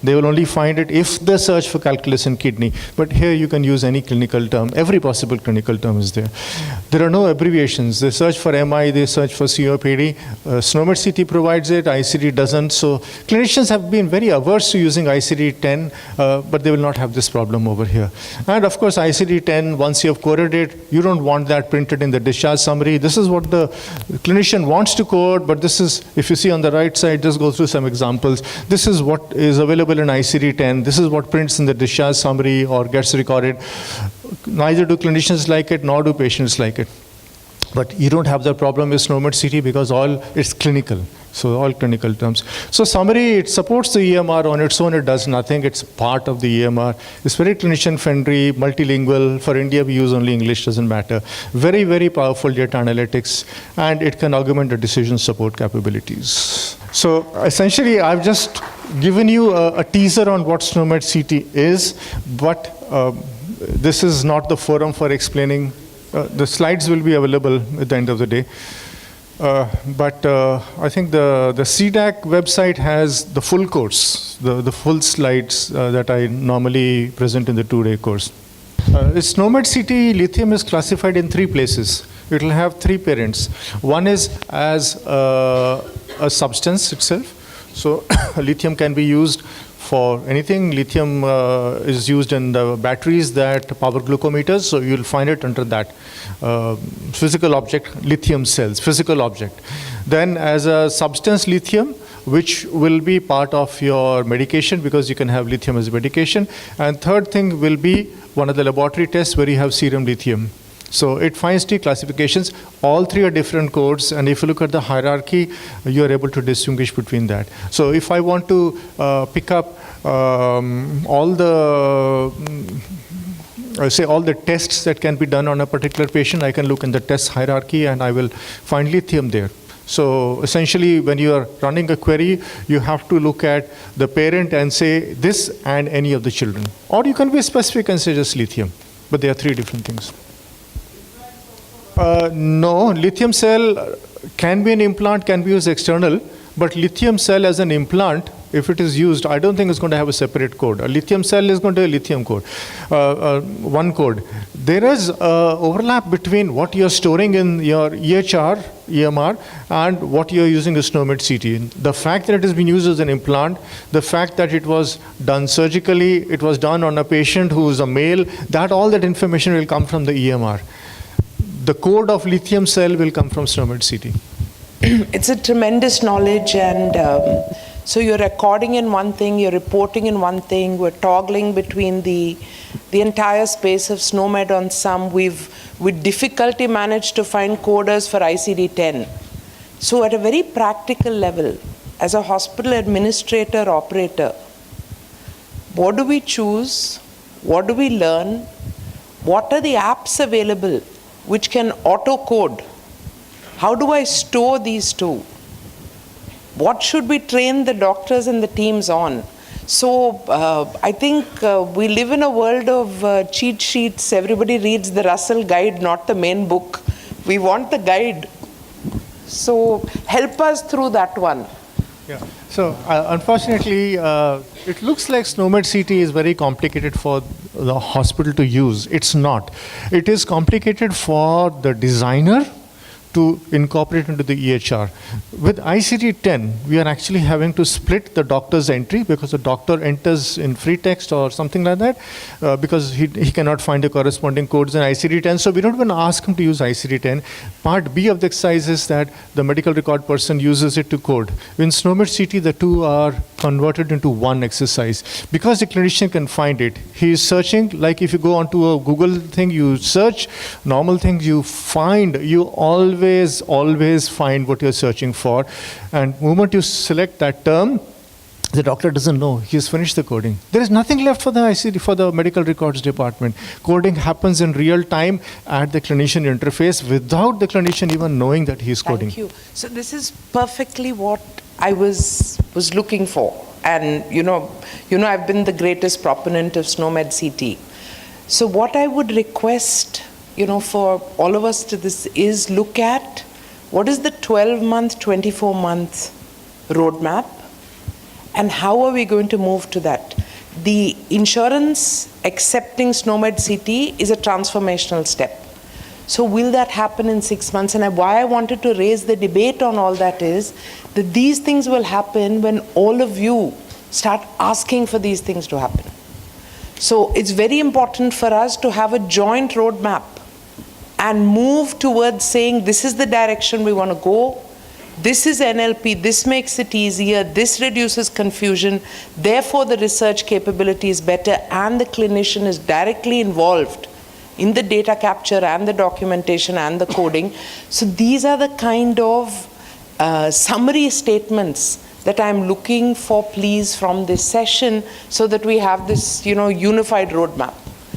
They will only find it if they search for calculus in kidney. But here you can use any clinical term. Every possible clinical term is there. There are no abbreviations. They search for MI, they search for COPD. SNOMED CT provides it, ICD doesn't. So clinicians have been very averse to using ICD-10, but they will not have this problem over here. And of course, ICD-10, once you have coded it, you don't want that printed in the discharge summary. This is what the clinician wants to code, but this is, if you see on the right side, just go through some examples. This is what is available in ICD-10. This is what prints in the discharge summary or gets recorded. Neither do clinicians like it, nor do patients like it. But you don't have that problem with SNOMED CT because it's clinical. So all clinical terms. So summary, it supports the EMR on its own. It does nothing. It's part of the EMR. It's very clinician friendly, multilingual. For India, we use only English, doesn't matter. Very, very powerful data analytics, and it can augment the decision support capabilities. So essentially, I've just given you a teaser on what SNOMED CT is, but this is not the forum for explaining. The slides will be available at the end of the day. But I think the CDAC website has the full course, the full slides that I normally present in the 2-day course. SNOMED CT lithium is classified in 3 places. It will have 3 parents. One is as a substance itself. So lithium can be used for anything. Lithium is used in the batteries that power glucometers, so you'll find it under that physical object, lithium cells, physical object. Then as a substance, lithium, which will be part of your medication because you can have lithium as a medication. And third thing will be one of the laboratory tests where you have serum lithium. So it finds 3 classifications. All 3 are different codes, and if you look at the hierarchy, you are able to distinguish between that. So if I want to pick up all the tests that can be done on a particular patient, I can look in the test hierarchy and I will find lithium there. So essentially, when you are running a query, you have to look at the parent and say this and any of the children. Or you can be specific and say just lithium, but there are 3 different things. No, lithium cell can be an implant, can be used external, but lithium cell as an implant, if it is used, I don't think it's going to have a separate code. A lithium cell is going to have a lithium code, one code. There is overlap between what you're storing in your EHR, EMR, and what you're using as SNOMED CT. The fact that it has been used as an implant, the fact that it was done surgically, it was done on a patient who is a male, all that information will come from the EMR. The code of lithium cell will come from SNOMED CT. It's a tremendous knowledge, and so you're recording in one thing, you're reporting in one thing, we're toggling between the entire space of SNOMED on some. We've with difficulty managed to find coders for ICD-10. So at a very practical level, as a hospital administrator, operator, what do we choose? What do we learn? What are the apps available which can auto-code? How do I store these 2? What should we train the doctors and the teams on? So I think we live in a world of cheat sheets. Everybody reads the Russell guide, not the main book. We want the guide. So help us through that one. Yeah. So unfortunately, it looks like SNOMED CT is very complicated for the hospital to use. It's not. It is complicated for the designer to incorporate into the EHR. With ICD-10, we are actually having to split the doctor's entry because the doctor enters in free text or something like that because he cannot find the corresponding codes in ICD-10. So we don't even ask him to use ICD-10. Part B of the exercise is that the medical record person uses it to code. In SNOMED CT, the 2 are converted into one exercise. Because the clinician can find it, he is searching, like if you go onto a Google thing, you search, normal things you find, you always find what you're searching for. And the moment you select that term, the doctor doesn't know. He's finished the coding. There is nothing left for the ICD, for the medical records department. Coding happens in real time at the clinician interface without the clinician even knowing that he's coding. Thank you. So this is perfectly what I was looking for. And you know, I've been the greatest proponent of SNOMED CT. So what I would request, for all of us to this is look at what is the 12-month, 24-month roadmap, And how are we going to move to that? The insurance accepting SNOMED CT is a transformational step. So will that happen in 6 months? And why I wanted to raise the debate on all that is that these things will happen when all of you start asking for these things to happen. So it's very important for us to have a joint roadmap and move towards saying this is the direction we want to go. This is NLP, this makes it easier, this reduces confusion, therefore the research capability is better and the clinician is directly involved in the data capture and the documentation and the coding. So these are the kind of summary statements that I'm looking for, please, from this session so that we have this, unified roadmap.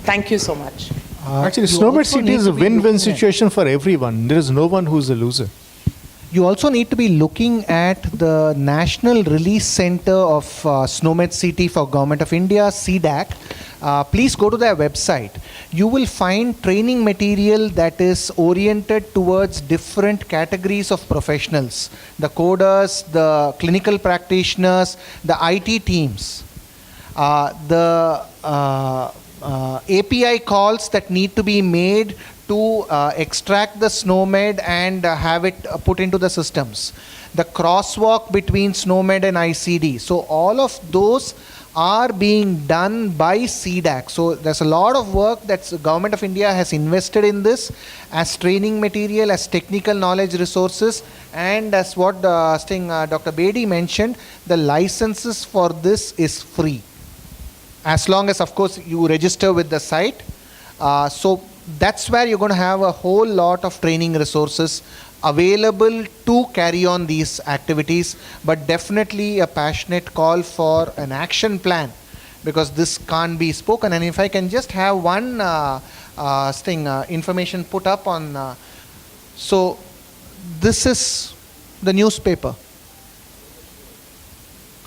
Thank you so much. Actually, You SNOMED also CT need is to a be win-win looking at- situation for everyone. There is no one who's a loser. You also need to be looking at the National Release Center of SNOMED CT for Government of India, CDAC. Please go to their website. You will find training material that is oriented towards different categories of professionals. The coders, the clinical practitioners, the IT teams. The API calls that need to be made to extract the SNOMED and have it put into the systems. The crosswalk between SNOMED and ICD. So all of those are being done by CDAC. So there's a lot of work that the Government of India has invested in this as training material, as technical knowledge resources, and as what Dr. Bedi mentioned, the licenses for this is free. As long as, of course, you register with the site. So that's where you're going to have a whole lot of training resources available to carry on these activities, but definitely a passionate call for an action plan, because this can't be spoken. And if I can just have one information put up on, so this is the newspaper.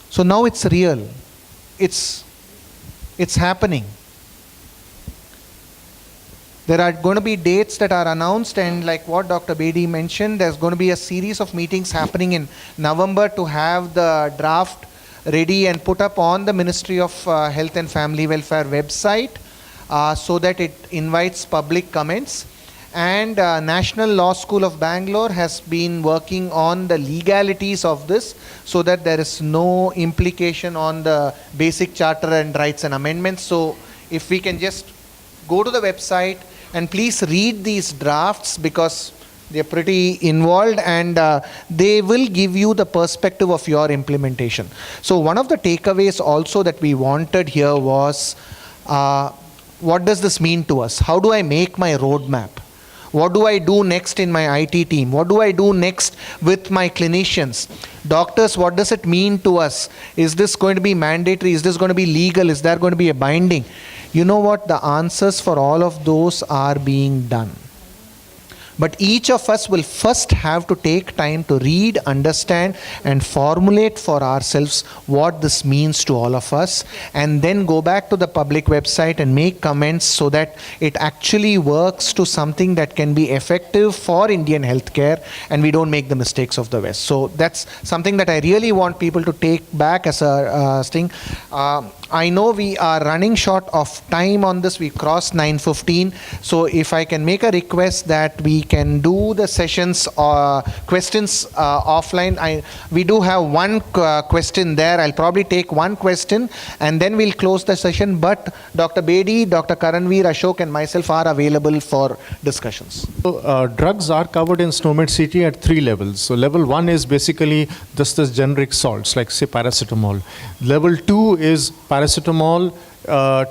So now it's real. It's happening. There are going to be dates that are announced, and like what Dr. Bedi mentioned, there's going to be a series of meetings happening in November to have the draft ready and put up on the Ministry of Health and Family Welfare website so that it invites public comments. And National Law School of Bangalore has been working on the legalities of this so that there is no implication on the basic charter and rights and amendments. So if we can just go to the website and please read these drafts, because they're pretty involved and they will give you the perspective of your implementation. So one of the takeaways also that we wanted here was, what does this mean to us? How do I make my roadmap? What do I do next in my IT team? What do I do next with my clinicians? Doctors, what does it mean to us? Is this going to be mandatory? Is this going to be legal? Is there going to be a binding? You know what? The answers for all of those are being done. But each of us will first have to take time to read, understand, and formulate for ourselves what this means to all of us, and then go back to the public website and make comments so that it actually works to something that can be effective for Indian healthcare and we don't make the mistakes of the West. So that's something that I really want people to take back as a thing. I know we are running short of time on this. We crossed 9:15. So if I can make a request that we can do the sessions questions offline. We do have one question there. I'll probably take one question and then we'll close the session. But Dr. Bedi, Dr. Karanvir, Ashok and myself are available for discussions. So, drugs are covered in SNOMED CT at 3 levels. So level 1 is basically just the generic salts, like say paracetamol. Level 2 is paracetamol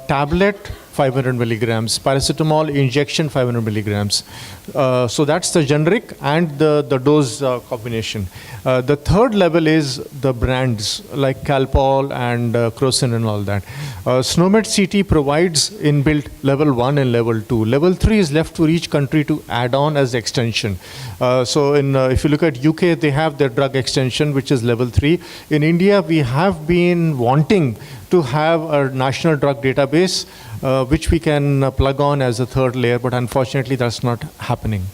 tablet 500 milligrams, paracetamol injection 500 milligrams. So that's the generic and the dose combination. The third level is the brands like Calpol and Crocin and all that. SNOMED CT provides inbuilt level 1 and level 2. Level 3 is left for each country to add on as extension. So if you look at UK, they have their drug extension, which is level 3. In India, we have been wanting to have a national drug database which we can plug on as a third layer, but unfortunately that's not happening.